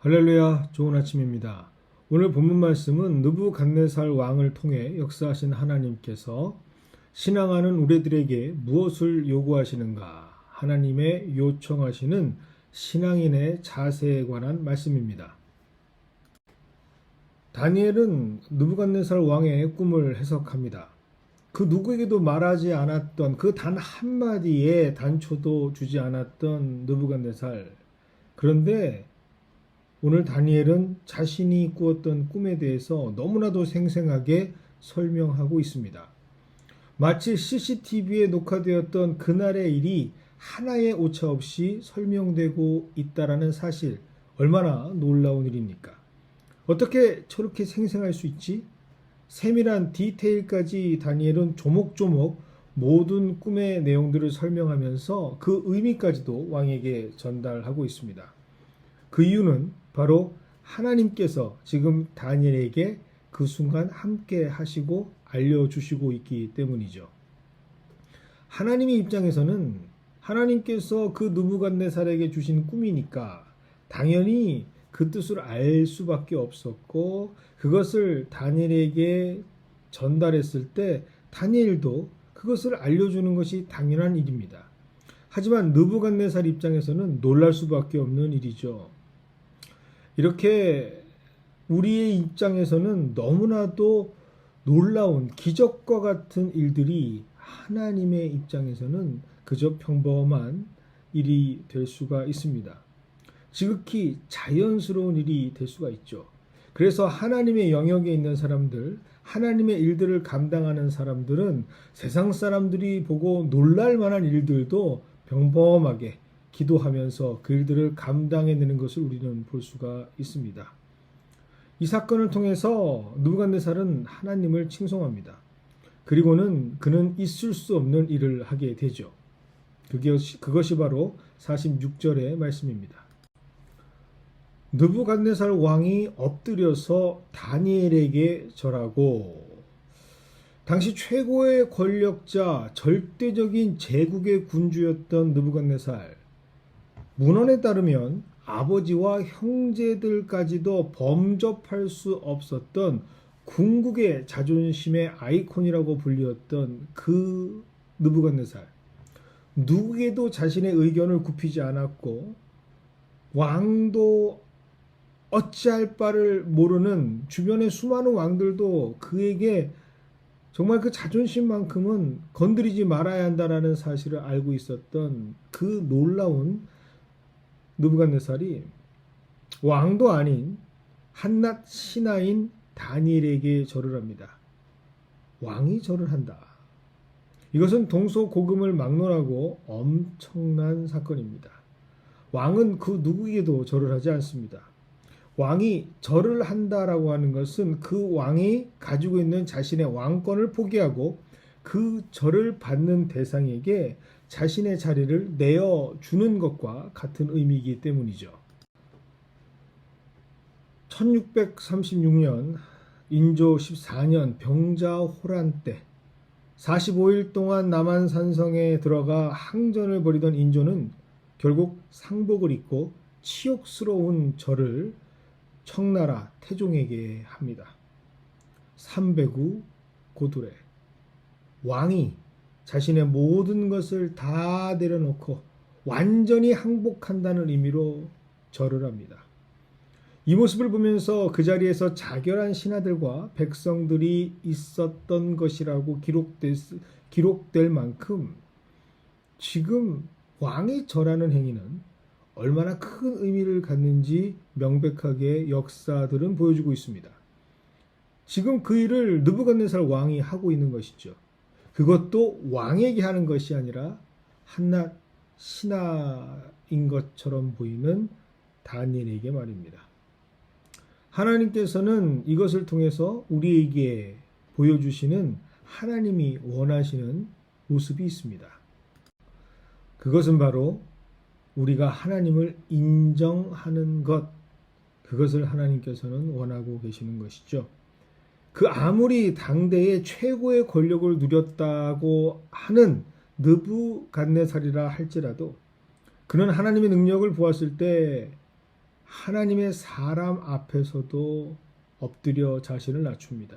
할렐루야, 좋은 아침입니다. 오늘 본문 말씀은 느부갓네살 왕을 통해 역사하신 하나님께서 신앙하는 우리들에게 무엇을 요구하시는가, 하나님의 요청하시는 신앙인의 자세에 관한 말씀입니다. 다니엘은 느부갓네살 왕의 꿈을 해석합니다. 그 누구에게도 말하지 않았던 그 단 한마디의 단초도 주지 않았던 느부갓네살. 그런데 오늘 다니엘은 자신이 꾸었던 꿈에 대해서 너무나도 생생하게 설명하고 있습니다. 마치 CCTV에 녹화되었던 그날의 일이 하나의 오차 없이 설명되고 있다라는 사실, 얼마나 놀라운 일입니까? 어떻게 저렇게 생생할 수 있지? 세밀한 디테일까지 다니엘은 조목조목 모든 꿈의 내용들을 설명하면서 그 의미까지도 왕에게 전달하고 있습니다. 그 이유는 바로 하나님께서 지금 다니엘에게 그 순간 함께 하시고 알려주시고 있기 때문이죠. 하나님의 입장에서는 하나님께서 그 느부갓네살에게 주신 꿈이니까 당연히 그 뜻을 알 수밖에 없었고, 그것을 다니엘에게 전달했을 때 다니엘도 그것을 알려주는 것이 당연한 일입니다. 하지만 느부갓네살 입장에서는 놀랄 수밖에 없는 일이죠. 이렇게 우리의 입장에서는 너무나도 놀라운 기적과 같은 일들이 하나님의 입장에서는 그저 평범한 일이 될 수가 있습니다. 지극히 자연스러운 일이 될 수가 있죠. 그래서 하나님의 영역에 있는 사람들, 하나님의 일들을 감당하는 사람들은 세상 사람들이 보고 놀랄 만한 일들도 평범하게 기도하면서 그 일들을 감당해내는 것을 우리는 볼 수가 있습니다. 이 사건을 통해서 느부갓네살은 하나님을 칭송합니다. 그리고는 그는 있을 수 없는 일을 하게 되죠. 그것이 바로 46절의 말씀입니다. 느부갓네살 왕이 엎드려서 다니엘에게 절하고, 당시 최고의 권력자, 절대적인 제국의 군주였던 느부갓네살, 문헌에 따르면 아버지와 형제들까지도 범접할 수 없었던 궁극의 자존심의 아이콘이라고 불리웠던 그 느부갓네살, 누구에게도 자신의 의견을 굽히지 않았고 왕도 어찌할 바를 모르는 주변의 수많은 왕들도 그에게 정말 그 자존심만큼은 건드리지 말아야 한다라는 사실을 알고 있었던 그 놀라운 느부갓네살이 왕도 아닌 한낱 신하인 다니엘에게 절을 합니다. 왕이 절을 한다. 이것은 동서고금을 막론하고 엄청난 사건입니다. 왕은 그 누구에게도 절을 하지 않습니다. 왕이 절을 한다라고 하는 것은 그 왕이 가지고 있는 자신의 왕권을 포기하고 그 절을 받는 대상에게 자신의 자리를 내어주는 것과 같은 의미이기 때문이죠. 1636년 인조 14년 병자호란 때 45일 동안 남한산성에 들어가 항전을 벌이던 인조는 결국 상복을 입고 치욕스러운 절을 청나라 태종에게 합니다. 삼배구 고두레, 왕이 자신의 모든 것을 다 내려놓고 완전히 항복한다는 의미로 절을 합니다. 이 모습을 보면서 그 자리에서 자결한 신하들과 백성들이 있었던 것이라고 기록될 만큼 지금 왕이 절하는 행위는 얼마나 큰 의미를 갖는지 명백하게 역사들은 보여주고 있습니다. 지금 그 일을 느부갓네살 왕이 하고 있는 것이죠. 그것도 왕에게 하는 것이 아니라 한낱 신하인 것처럼 보이는 다니엘에게 말입니다. 하나님께서는 이것을 통해서 우리에게 보여주시는 하나님이 원하시는 모습이 있습니다. 그것은 바로 우리가 하나님을 인정하는 것, 그것을 하나님께서는 원하고 계시는 것이죠. 그 아무리 당대의 최고의 권력을 누렸다고 하는 느부갓네살이라 할지라도 그는 하나님의 능력을 보았을 때 하나님의 사람 앞에서도 엎드려 자신을 낮춥니다.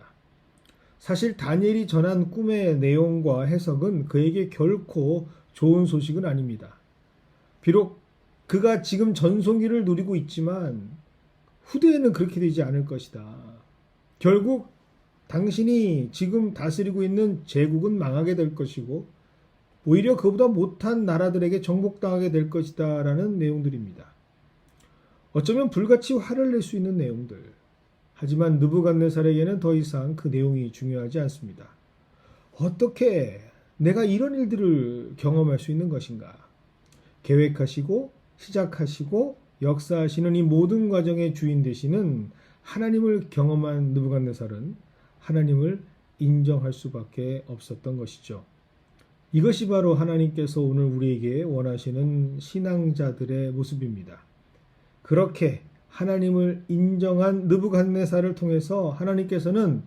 사실 다니엘이 전한 꿈의 내용과 해석은 그에게 결코 좋은 소식은 아닙니다. 비록 그가 지금 전성기를 누리고 있지만 후대에는 그렇게 되지 않을 것이다. 결국 당신이 지금 다스리고 있는 제국은 망하게 될 것이고 오히려 그보다 못한 나라들에게 정복당하게 될 것이다 라는 내용들입니다. 어쩌면 불같이 화를 낼 수 있는 내용들. 하지만 느부갓네살에게는 더 이상 그 내용이 중요하지 않습니다. 어떻게 내가 이런 일들을 경험할 수 있는 것인가? 계획하시고 시작하시고 역사하시는 이 모든 과정의 주인 되시는 하나님을 경험한 느부갓네살은 하나님을 인정할 수밖에 없었던 것이죠. 이것이 바로 하나님께서 오늘 우리에게 원하시는 신앙자들의 모습입니다. 그렇게 하나님을 인정한 느부갓네살을 통해서 하나님께서는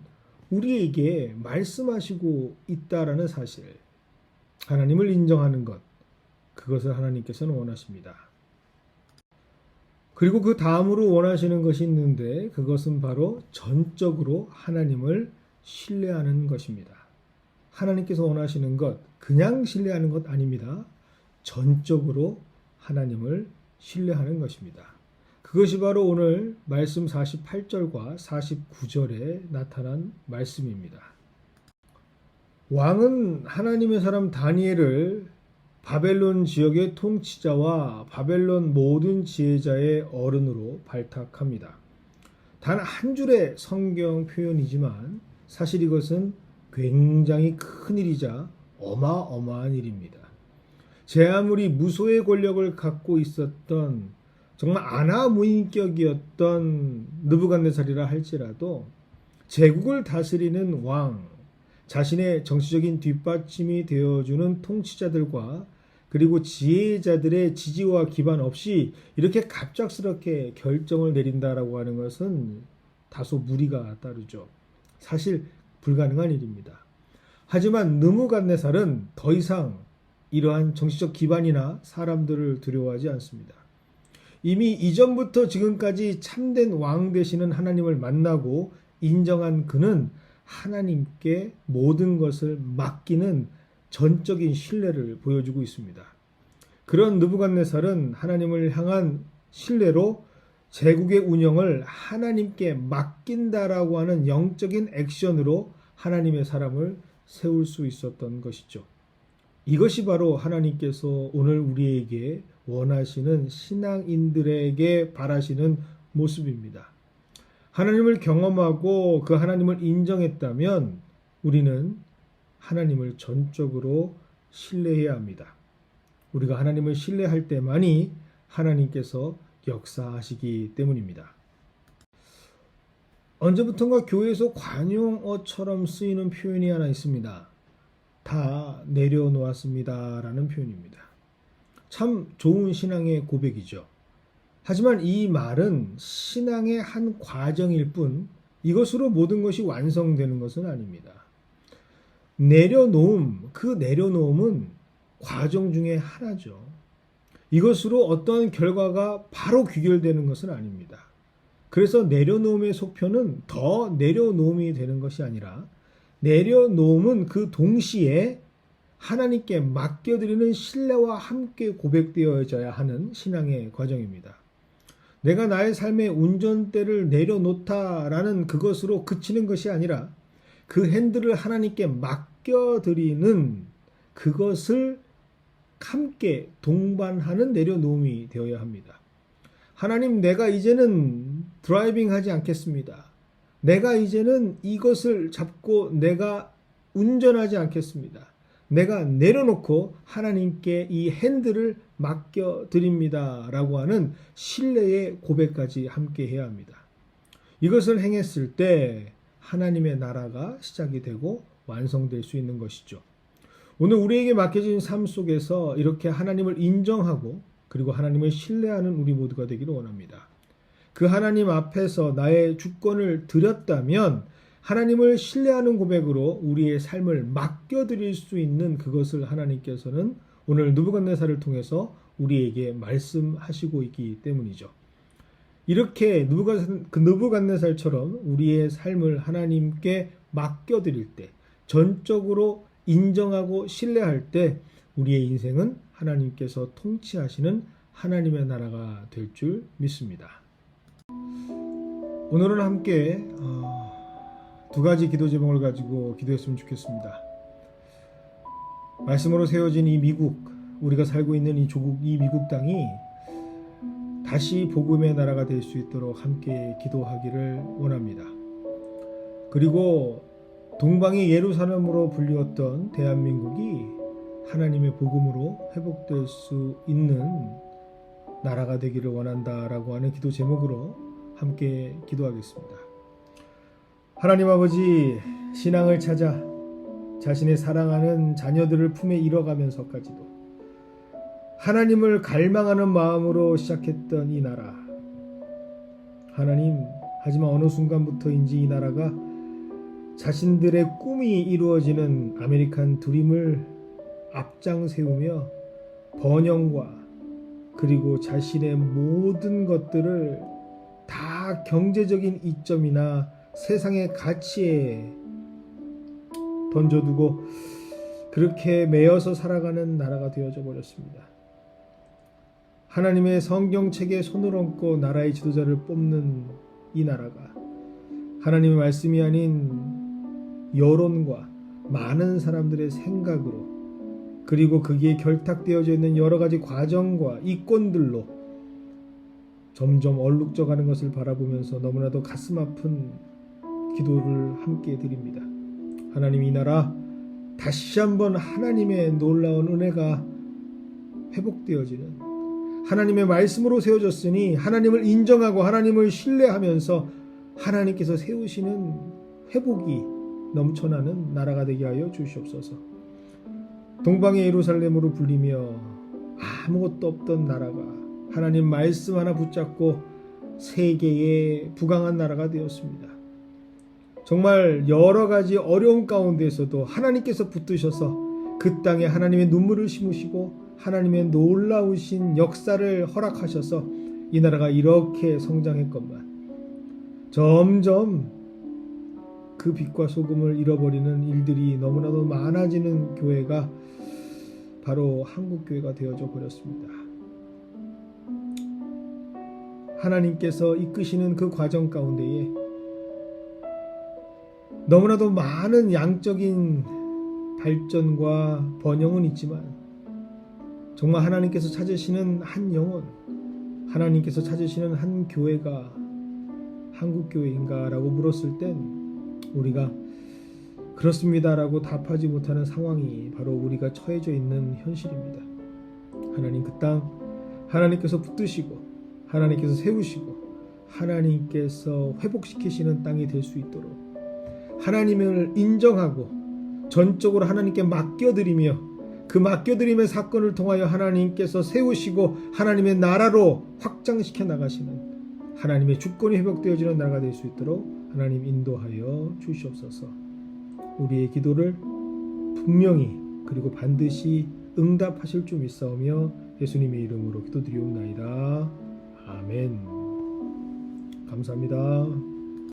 우리에게 말씀하시고 있다라는 사실, 하나님을 인정하는 것, 그것을 하나님께서는 원하십니다. 그리고 그 다음으로 원하시는 것이 있는데 그것은 바로 전적으로 하나님을 신뢰하는 것입니다. 하나님께서 원하시는 것, 그냥 신뢰하는 것 아닙니다. 전적으로 하나님을 신뢰하는 것입니다. 그것이 바로 오늘 말씀 48절과 49절에 나타난 말씀입니다. 왕은 하나님의 사람 다니엘을 바벨론 지역의 통치자와 바벨론 모든 지혜자의 어른으로 발탁합니다. 단 한 줄의 성경 표현이지만 사실 이것은 굉장히 큰 일이자 어마어마한 일입니다. 제 아무리 무소의 권력을 갖고 있었던 정말 아나무인격이었던 느부갓네살이라 할지라도 제국을 다스리는 왕, 자신의 정치적인 뒷받침이 되어주는 통치자들과 그리고 지혜자들의 지지와 기반 없이 이렇게 갑작스럽게 결정을 내린다라고 하는 것은 다소 무리가 따르죠. 사실 불가능한 일입니다. 하지만 느부갓네살은 더 이상 이러한 정치적 기반이나 사람들을 두려워하지 않습니다. 이미 이전부터 지금까지 참된 왕 되시는 하나님을 만나고 인정한 그는 하나님께 모든 것을 맡기는 전적인 신뢰를 보여주고 있습니다. 그런 느부갓네살은 하나님을 향한 신뢰로 제국의 운영을 하나님께 맡긴다라고 하는 영적인 액션으로 하나님의 사람을 세울 수 있었던 것이죠. 이것이 바로 하나님께서 오늘 우리에게 원하시는 신앙인들에게 바라시는 모습입니다. 하나님을 경험하고 그 하나님을 인정했다면 우리는 하나님을 전적으로 신뢰해야 합니다. 우리가 하나님을 신뢰할 때만이 하나님께서 역사하시기 때문입니다. 언제부턴가 교회에서 관용어처럼 쓰이는 표현이 하나 있습니다. 다 내려놓았습니다 라는 표현입니다. 참 좋은 신앙의 고백이죠. 하지만 이 말은 신앙의 한 과정일 뿐 이것으로 모든 것이 완성되는 것은 아닙니다. 내려놓음, 그 내려놓음은 과정 중에 하나죠. 이것으로 어떤 결과가 바로 귀결되는 것은 아닙니다. 그래서 내려놓음의 속편은 더 내려놓음이 되는 것이 아니라 내려놓음은 그 동시에 하나님께 맡겨드리는 신뢰와 함께 고백되어져야 하는 신앙의 과정입니다. 내가 나의 삶의 운전대를 내려놓다라는 그것으로 그치는 것이 아니라 그 핸들을 하나님께 맡겨드리는 그것을 함께 동반하는 내려놓음이 되어야 합니다. 하나님, 내가 이제는 드라이빙 하지 않겠습니다. 내가 이제는 이것을 잡고 내가 운전하지 않겠습니다. 내가 내려놓고 하나님께 이 핸들을 맡겨드립니다. 라고 하는 신뢰의 고백까지 함께 해야 합니다. 이것을 행했을 때 하나님의 나라가 시작이 되고 완성될 수 있는 것이죠. 오늘 우리에게 맡겨진 삶 속에서 이렇게 하나님을 인정하고 그리고 하나님을 신뢰하는 우리 모두가 되기를 원합니다. 그 하나님 앞에서 나의 주권을 드렸다면 하나님을 신뢰하는 고백으로 우리의 삶을 맡겨드릴 수 있는 그것을 하나님께서는 오늘 느부갓네살을 통해서 우리에게 말씀하시고 있기 때문이죠. 이렇게 느부갓네살처럼 우리의 삶을 하나님께 맡겨드릴 때, 전적으로 인정하고 신뢰할 때 우리의 인생은 하나님께서 통치하시는 하나님의 나라가 될 줄 믿습니다. 오늘은 함께 두 가지 기도 제목을 가지고 기도했으면 좋겠습니다. 말씀으로 세워진 이 미국, 우리가 살고 있는 이 조국, 이 미국 땅이 다시 복음의 나라가 될 수 있도록 함께 기도하기를 원합니다. 그리고 동방의 예루살렘으로 불리웠던 대한민국이 하나님의 복음으로 회복될 수 있는 나라가 되기를 원한다라고 하는 기도 제목으로 함께 기도하겠습니다. 하나님 아버지, 신앙을 찾아 자신의 사랑하는 자녀들을 품에 일어가면서까지도 하나님을 갈망하는 마음으로 시작했던 이 나라, 하나님, 하지만 어느 순간부터인지 이 나라가 자신들의 꿈이 이루어지는 아메리칸 드림을 앞장 세우며 번영과 그리고 자신의 모든 것들을 다 경제적인 이점이나 세상의 가치에 던져두고 그렇게 매여서 살아가는 나라가 되어져 버렸습니다. 하나님의 성경책에 손을 얹고 나라의 지도자를 뽑는 이 나라가 하나님의 말씀이 아닌 여론과 많은 사람들의 생각으로, 그리고 거기에 결탁되어져 있는 여러 가지 과정과 이권들로 점점 얼룩져 가는 것을 바라보면서 너무나도 가슴 아픈 기도를 함께 드립니다. 하나님, 이 나라 다시 한번 하나님의 놀라운 은혜가 회복되어지는, 하나님의 말씀으로 세워졌으니 하나님을 인정하고 하나님을 신뢰하면서 하나님께서 세우시는 회복이 넘쳐나는 나라가 되게 하여 주시옵소서. 동방의 예루살렘으로 불리며 아무것도 없던 나라가 하나님 말씀 하나 붙잡고 세계의 부강한 나라가 되었습니다. 정말 여러 가지 어려움 가운데에서도 하나님께서 붙드셔서 그 땅에 하나님의 눈물을 심으시고 하나님의 놀라우신 역사를 허락하셔서 이 나라가 이렇게 성장했건만 점점 그 빛과 소금을 잃어버리는 일들이 너무나도 많아지는 교회가 바로 한국교회가 되어져 버렸습니다. 하나님께서 이끄시는 그 과정 가운데에 너무나도 많은 양적인 발전과 번영은 있지만 정말 하나님께서 찾으시는 한 영혼, 하나님께서 찾으시는 한 교회가 한국교회인가 라고 물었을 땐 우리가 그렇습니다라고 답하지 못하는 상황이 바로 우리가 처해져 있는 현실입니다. 하나님, 그 땅 하나님께서 붙드시고 하나님께서 세우시고 하나님께서 회복시키시는 땅이 될 수 있도록 하나님을 인정하고 전적으로 하나님께 맡겨드리며 그 맡겨드림의 사건을 통하여 하나님께서 세우시고 하나님의 나라로 확장시켜 나가시는 하나님의 주권이 회복되어지는 나라가 될 수 있도록 하나님 인도하여 주시옵소서. 우리의 기도를 분명히 그리고 반드시 응답하실 줄 믿사오며 예수님의 이름으로 기도드리옵나이다. 아멘. 감사합니다.